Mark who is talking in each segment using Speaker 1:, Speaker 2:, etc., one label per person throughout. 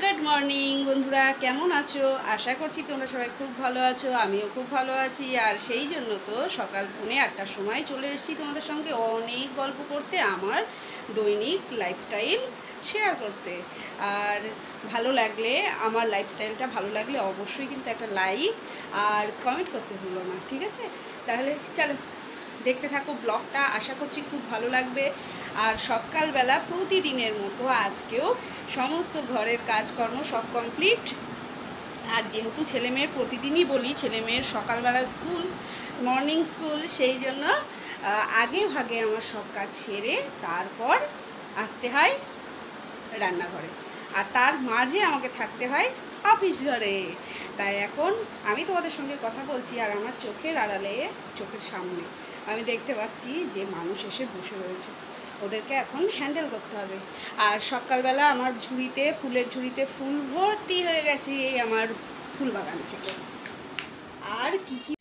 Speaker 1: Good morning বন্ধুরা, কেমন আছো? আশা করছি তোমরা সবাই খুব ভালো আছো, আমিও খুব ভালো আছি। আর সেই জন্য তো সকাল 8:30টার সময় চলে এসেছি তোমাদের সঙ্গে অনেক গল্প করতে, আমার দৈনিক লাইফস্টাইল শেয়ার করতে। আর ভালো লাগলে, আমার লাইফস্টাইলটা ভালো লাগলে অবশ্যই কিন্তু একটা লাইক আর কমেন্ট করতে ভুলো না, ঠিক আছে? তাহলে চলো দেখতে থাকো ব্লগটা, আশা করছি খুব ভালো লাগবে। আর সকালবেলা প্রতিদিনের মতো আজকেও সমস্ত ঘরের কাজকর্ম সব কমপ্লিট। আর যেহেতু ছেলেমেয়ের প্রতিদিনই বলি ছেলেমেয়ের সকালবেলা স্কুল, মর্নিং স্কুল, সেই জন্য আগে ভাগে আমার সব কাজ সেরে তারপর আসতে হয় রান্নাঘরে, আর তার মাঝে আমাকে থাকতে হয় অফিস ঘরে। তাই এখন আমি তোমাদের সঙ্গে কথা বলছি আর আমার চোখের আড়ালে, চোখের সামনে আমি দেখতে পাচ্ছি যে মানুষ এসে বসে রয়েছে, ওদেরকে এখন হ্যান্ডেল করতে হবে। আর সকালবেলা আমার ঝুড়িতে, ফুলের ঝুড়িতে ফুল ভর্তি হয়ে গেছে এই আমার ফুল বাগান থেকে। আর কি কি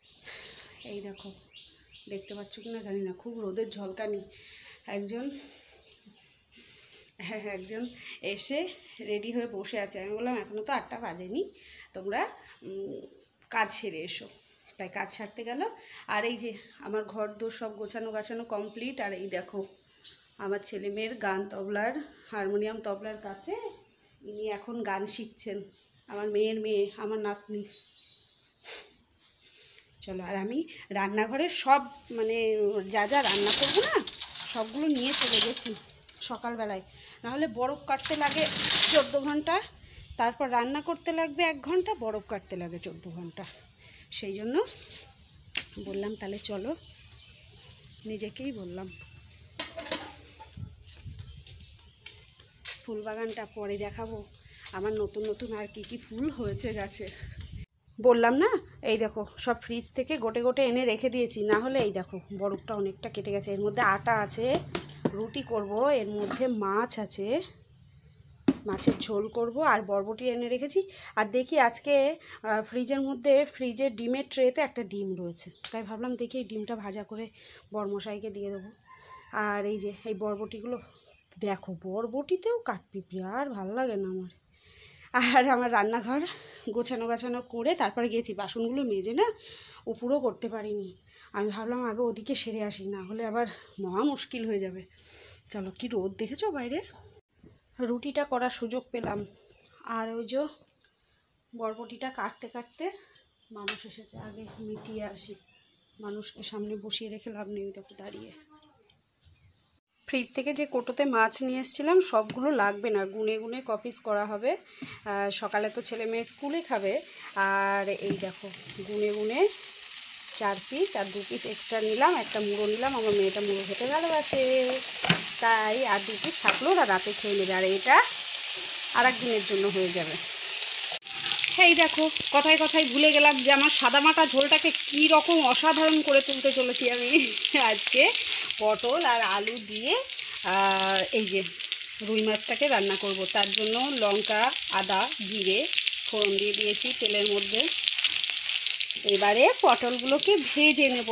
Speaker 1: এই দেখো, দেখতে পাচ্ছ কিনা জানি না, খুব রোদের ঝলকানি। একজন এসে রেডি হয়ে বসে আছে। আমি বললাম এখনও তো 8টা বাজেনি, তোমরা কাজ সেরে এসো। তাই কাজ সারতে গেল। আর এই যে আমার ঘর দোর সব গোছানো কমপ্লিট। আর এই দেখো আমার ছেলে মেয়ের গান তবলার, হারমোনিয়াম তবলার কাছে ইনি এখন গান শিখছেন, আমার মেয়ের মেয়ে, আমার নাতনি। চলো, আর আমি রান্নাঘরের সব মানে যা যা রান্না করবো না সবগুলো নিয়ে চলে গেছি সকালবেলায়। নাহলে বরফ কাটতে লাগে 14 ঘন্টা, তারপর রান্না করতে লাগবে 1 ঘন্টা, বরফ কাটতে লাগে 14 ঘন্টা। সেই জন্য বললাম তাহলে চলো, নিজেকেই বললাম। ফুল বাগানটা পরে দেখাবো, আমার নতুন নতুন আর কি কি ফুল হয়েছে গাছে। বললাম না, এই দেখো সব ফ্রিজ থেকে গোটে গোটে এনে রেখে দিয়েছি, না হলে এই দেখো বরফটা অনেকটা কেটে গেছে। এর মধ্যে আটা আছে, রুটি করব, এর মধ্যে মাছ আছে, মাছের ঝোল করব, আর বরবটি এনে রেখেছি। আর দেখি আজকে ফ্রিজের মধ্যে, ফ্রিজের ডিমের ট্রেতে একটা ডিম রয়েছে, তাই ভাবলাম দেখি এই ডিমটা ভাজা করে বরমশাইকে দিয়ে দেবো। আর এই যে এই বরবটিগুলো দেখো, বরবটিতেও কাঠপিঁপড়ে, আর ভালো লাগে না আমার। আর আমার রান্নাঘর গোছানো করে তারপরে গেছি, বাসনগুলো মেজে না উপরও করতে পারিনি। আমি ভাবলাম আগে ওদিকে সেরে আসি, না হলে আবার মহা মুশকিল হয়ে যাবে। চলো, কি রোদ দেখেছো বাইরে। রুটিটা করার সুযোগ পেলাম, আর ওই যে বরবটিটা কাটতে কাটতে মানুষ এসেছে, আগে মিটিয়ে আসি। মানুষকে সামনে বসিয়ে রেখে লাভ নেই, দেখো দাঁড়িয়ে। ফ্রিজ থেকে যে কোটোতে মাছ নিয়ে এসেছিলাম সবগুলো লাগবে না, গুনে গুনে কপিস করা হবে। সকালে তো ছেলে মেয়ে স্কুলে খাবে। আর এই দেখো গুনে গুনে 4 পিস, আর 2 পিস এক্সট্রা নিলাম, একটা মুড়ো নিলাম, আমার মেয়েটা মুড়ো খেতে ভালোবাসে, তাই আর 2 পিস থাকলো, ওরা রাতে খেয়ে নেবে। আর এটা আর একদিনের জন্য হয়ে যাবে। এই দেখো, কথায় কথায় ভুলে গেলাম যে আমার সাদামাটা ঝোলটাকে কী রকম অসাধারণ করে তুলতে চলেছি আমি আজকে। পটল আর আলু দিয়ে এই যে রুই মাছটাকে রান্না করব, তার জন্য লঙ্কা, আদা, জিরে ফোড়ন দিয়ে দিয়েছি তেলের মধ্যে। এবারে পটলগুলোকে ভেজে নেব,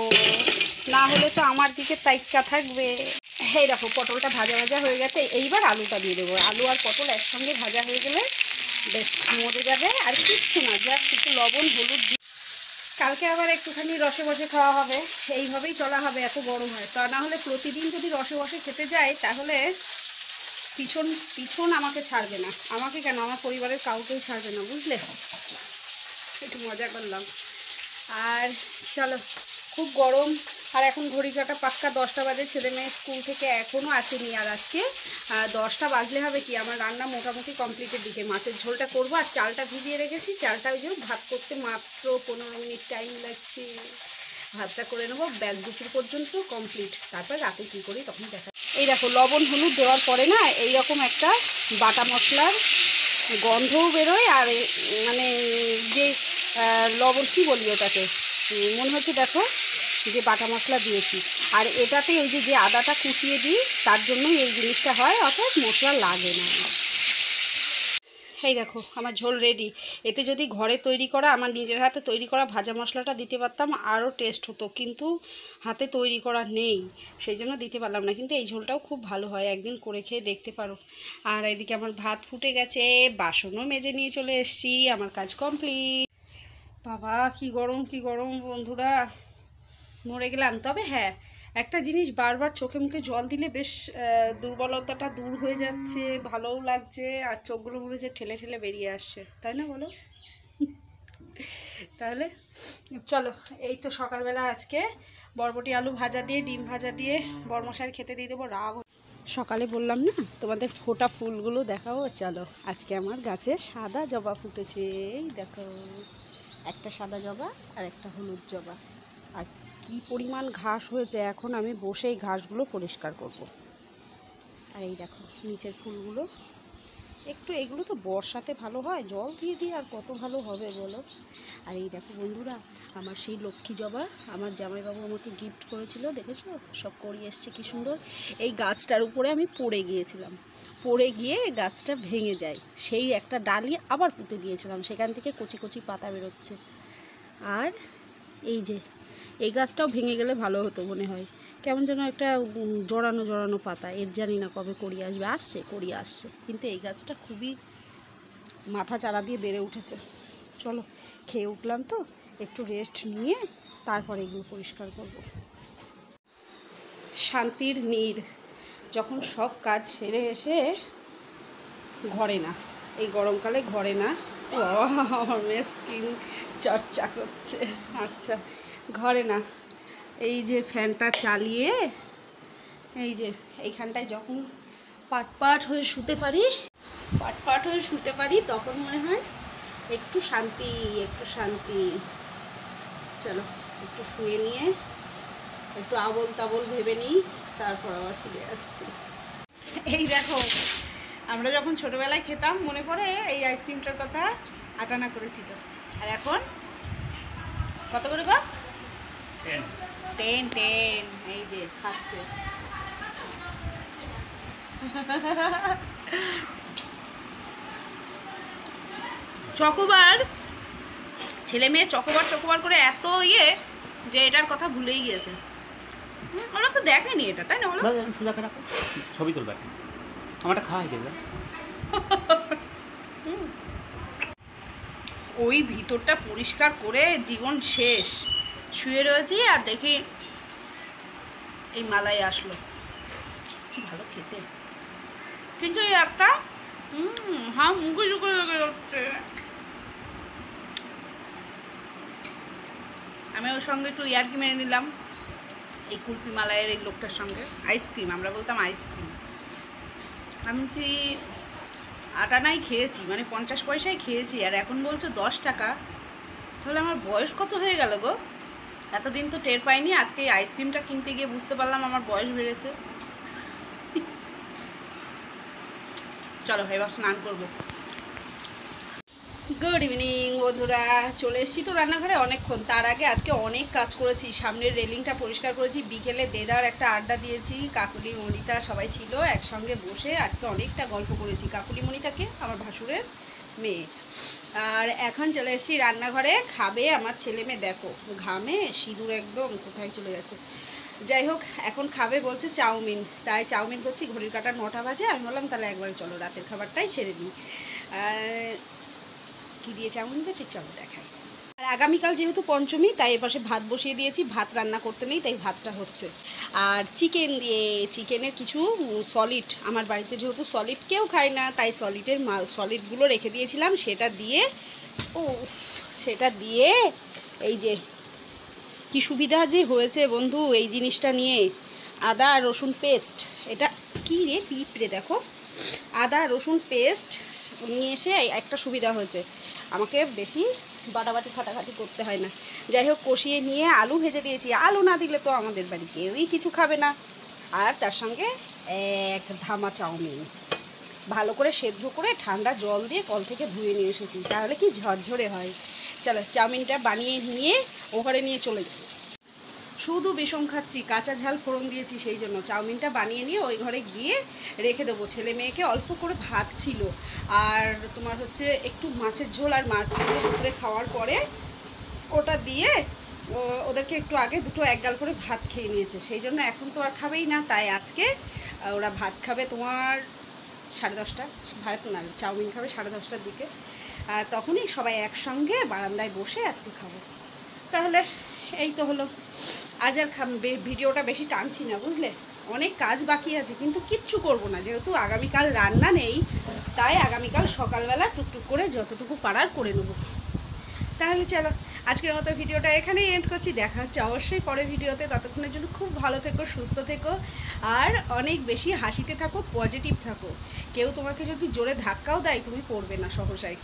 Speaker 1: না হলে তো আমার দিকে তাইক্কা থাকবে। এই দেখো পটলটা ভাজা ভাজা হয়ে গেছে, এইবার আলুটা দিয়ে দেবো। আলু আর পটল একসঙ্গে ভাজা হয়ে গেলে বেশ মরে যাবে। আর কিচ্ছু না, জাস্ট একটু লবণ হলুদ দিয়ে কালকে আবার একটুখানি রসে বসে খাওয়া হবে, এইভাবেই চলা হবে এত বড় হয়। তা না হলে প্রতিদিন যদি রসে বসে খেতে যাই তাহলে পিছন আমাকে ছাড়বে না, আমাকে কেন, আমার পরিবারের কাউকেই ছাড়বে না, বুঝলে। একটু মজা করলাম। আর চলো, খুব গরম। আর এখন ঘড়ি কাটা পাক্কা 10টা বাজে, ছেলে মেয়ে স্কুল থেকে এখনও আসেনি। আর আজকে 10টা বাজলে হবে কি, আমার রান্না মোটামুটি কমপ্লিটের দিকে। মাছের ঝোলটা করব, আর চালটা ভিজিয়ে রেখেছি, চালটা ওই যে ভাত করতে মাত্র 15 মিনিট টাইম লাগছে। ভাতটা করে নেবো, ব্যাস দুপুর পর্যন্ত কমপ্লিট। তারপর রাতে কী করি তখন দেখা। এই দেখো লবণ হলুদ দেওয়ার পরে না এইরকম একটা বাটা মশলার গন্ধও বেরোয়, আর মানে যে লবণ কী বলি ওটাকে, মনে হচ্ছে দেখো যে বাটা মশলা দিয়েছি। আর এটাতে ওই যে আদাটা কুচিয়ে দিই, তার জন্যই এই জিনিসটা হয়, অর্থাৎ মশলা লাগে না। এই দেখো আমার ঝোল রেডি। এতে যদি ঘরে তৈরি করা, আমার নিজের হাতে তৈরি করা ভাজা মশলাটা দিতে পারতাম আরও টেস্ট হতো, কিন্তু হাতে তৈরি করা নেই, সেই জন্য দিতে পারলাম না। কিন্তু এই ঝোলটাও খুব ভালো হয়, একদিন করে খেয়ে দেখতে পারো। আর এদিকে আমার ভাত ফুটে গেছে, বাসনও মেজে নিয়ে চলে এসেছি, আমার কাজ কমপ্লিট। বাবা কি গরম বন্ধুরা, মরে গেলাম। তবে হ্যাঁ, একটা জিনিস, বারবার চোখে মুখে জল দিলে বেশ দুর্বলতাটা দূর হয়ে যাচ্ছে, ভালোও লাগছে, আর চোখগুলো মনে হচ্ছে ঠেলে ঠেলে বেরিয়ে আসছে, তাই না বলো? তাহলে চলো, এই তো সকালবেলা আজকে বরবটি আলু ভাজা দিয়ে, ডিম ভাজা দিয়ে বরমশাইয়ের খেতে দিয়ে দেবো। রাগ সকালে বললাম না তোমাদের ফোটা ফুলগুলো দেখাবো, চলো। আজকে আমার গাছে সাদা জবা ফুটেছে, এই দেখো, একটা সাদা জবা আর একটা হলুদ জবা। আর কি পরিমাণ ঘাস হয়েছে, এখন আমি বসে এই ঘাসগুলো পরিষ্কার করব। আর এই দেখো নিচের ফুলগুলো, একটু এগুলো তো বর্ষাতে ভালো হয়, জল দিয়ে দিয়ে আর কত ভালো হবে বলো। আর এই দেখো বন্ধুরা, আমার সেই লক্ষ্মী জবা আমার জামাইবাবু আমাকে গিফট করেছিল, দেখেছো সব করিয়ে এসছে কি সুন্দর। এই গাছটার উপরে আমি পড়ে গিয়েছিলাম, পড়ে গিয়ে গাছটা ভেঙে যায়, সেই একটা ডালি আবার পুঁতে দিয়েছিলাম, সেখান থেকে কচি কচি পাতা বেরোচ্ছে। আর এই যে এই গাছটাও ভেঙে গেলে ভালো হতো মনে হয়, কেমন যেন একটা জড়ানো জড়ানো পাতা, এর জানি না কবে করিয়ে আসবে, করিয়ে আসছে, কিন্তু এই গাছটা খুবই মাথা চারা দিয়ে বেড়ে উঠেছে। চলো, খেয়ে উঠলাম তো, একটু রেস্ট নিয়ে তারপরে এগুলো পরিষ্কার করব। শান্তির নীড়, যখন সব কাজ ছেড়ে এসে ঘরে না, এই গরমকালে ঘরে না, আমার মেয়ে স্কিন চর্চা করছে। আচ্ছা, ঘরে না, এই যে ফ্যানটা চালিয়ে, এই যে এইখানটায় যখন পাট হয়ে শুতে পারি, তখন মনে হয় একটু শান্তি, একটু শান্তি। চলো একটু শুয়ে নিয়ে একটু আবল তাবল ভেবে নিই, তারপর আবার ফিরে আসছি। এই দেখো, আমরা যখন ছোটোবেলায় খেতাম, মনে পড়ে এই আইসক্রিমটার কথা, 8 আনা করেছিল, আর এখন কত করে গো? 10। এই যে খাচ্ছে। চকোবার, ছেলে মেয়ে চকোবার করে এত যে এটার কথা ভুলেই গিয়েছে। ওরা তো দেখেনি এটা, তাই না বলো?
Speaker 2: ছবি তুলবে, আমারটা খাওয়াই দেবে।
Speaker 1: ওই ভিতরটা পরিষ্কার করে জীবন শেষ, শুয়ে রয়েছি আর দেখি এই মালাই আসলো, কি ভালো খেতে, কিন্তু এই একটা মুখে ঢুকে যাচ্ছে। আমি ওর সঙ্গে একটু ইয়ার্কি মেরে নিলাম, এই কুলপি মালাইয়ের এই লোকটার সঙ্গে। আইসক্রিম, আমরা বলতাম আইসক্রিম। আমি 8 আনাই খেয়েছি, মানে 50 পয়সায় খেয়েছি, আর এখন বলছো 10 টাকা। তাহলে আমার বয়স কত হয়ে গেল গো? এতদিন তো টের পাইনি, আজকে এই আইসক্রিমটা কিনতে গিয়ে বুঝতে পারলাম আমার বয়স বেড়েছে। চলো এবার স্নান করবো। গুড ইভিনিং বন্ধুরা, চলে এসেছি তো রান্নাঘরে অনেকক্ষণ। তার আগে আজকে অনেক কাজ করেছি, সামনের রেলিংটা পরিষ্কার করেছি, বিকেলে দেদার একটা আড্ডা দিয়েছি, কাকুলি মনিতা সবাই ছিল একসঙ্গে বসে, আজকে অনেকটা গল্প করেছি। কাকুলি মনিতাকে আমার ভাসুরের মেয়ে। আর এখন চলে এসেছি রান্নাঘরে, খাবে আমার ছেলে মেয়ে, দেখো ঘামে সিঁদুর একদম কোথায় চলে গেছে। যাই হোক, এখন খাবে বলছে চাউমিন, তাই চাউমিন করছি। ঘড়ির কাটা 9টা বাজে, আমি বললাম তাহলে একবারে চলো রাতের খাবারটাই সেরে দিই। কি দিয়ে চাউমিন করছি চলো দেখাই। আর আগামীকাল যেহেতু পঞ্চমী, তাই এপাশে ভাত বসিয়ে দিয়েছি, ভাত রান্না করতে নেই, তাই ভাতটা হচ্ছে। আর চিকেন দিয়ে, চিকেনের কিছু সলিড, আমার বাড়িতে যেহেতু সলিড কেউ খায় না, তাই সলিডগুলো রেখে দিয়েছিলাম, সেটা দিয়ে এই যে কি সুবিধা যে হয়েছে বন্ধু এই জিনিসটা নিয়ে। আদা রসুন পেস্ট, এটা কি রে পিঁপড়ে, দেখো আদা রসুন পেস্ট নিয়ে এসে একটা সুবিধা হয়েছে, আমাকে বেশি বাটাবাটি ফাটাফাটি করতে হয় না। যাই হোক, কষিয়ে নিয়ে আলু ভেজে দিয়েছি, আলু না দিলে তো আমাদের বাড়ি কেউই কিছু খাবে না। আর তার সঙ্গে এক ধামা চাউমিন, ভালো করে সেদ্ধ করে ঠান্ডা জল দিয়ে কল থেকে ধুয়ে নিয়ে এসেছি, তাহলে কি ঝরঝরে হয়। চলো চাউমিনটা বানিয়ে নিয়ে ওভারে নিয়ে চলে যাই। শুধু বিষম খাচ্ছি, কাঁচা ঝাল ফোড়ন দিয়েছি, সেই জন্য চাউমিনটা বানিয়ে নিয়ে ওই ঘরে গিয়ে রেখে দেবো। ছেলে মেয়েকে অল্প করে ভাত ছিল, আর তোমার হচ্ছে একটু মাছের ঝোল আর মাছ ছিল দুপুরে খাওয়ার পরে, ওটা দিয়ে ওদেরকে একটু আগে দুটো এক গাল করে ভাত খেয়ে নিয়েছে, সেই জন্য এখন তো আর খাবেই না। তাই আজকে ওরা ভাত খাবে তোমার 10:30, ভাত না চাউমিন খাবে 10:30টার দিকে। আর তখনই সবাই একসঙ্গে বারান্দায় বসে আজকে খাবো। তাহলে এই তো হলো, আজ আর ভিডিওটা বেশি টানছি না, বুঝলে, অনেক কাজ বাকি আছে, কিন্তু কিচ্ছু করব না, যেহেতু আগামীকাল রান্না নেই, তাই আগামীকাল সকালবেলা টুকটুক করে যতটুকু পারার করে নেব। তাহলে চলো আজকের মতো ভিডিওটা এখানেই এন্ড করছি। দেখা হচ্ছে অবশ্যই পরের ভিডিওতে। ততক্ষণের জন্য খুব ভালো থেকো, সুস্থ থেকো, আর অনেক বেশি হাসিতে থাকো, পজিটিভ থাকো। কেউ তোমাকে যদি জোরে ধাক্কাও দেয় তুমি পড়বে না সহসাই।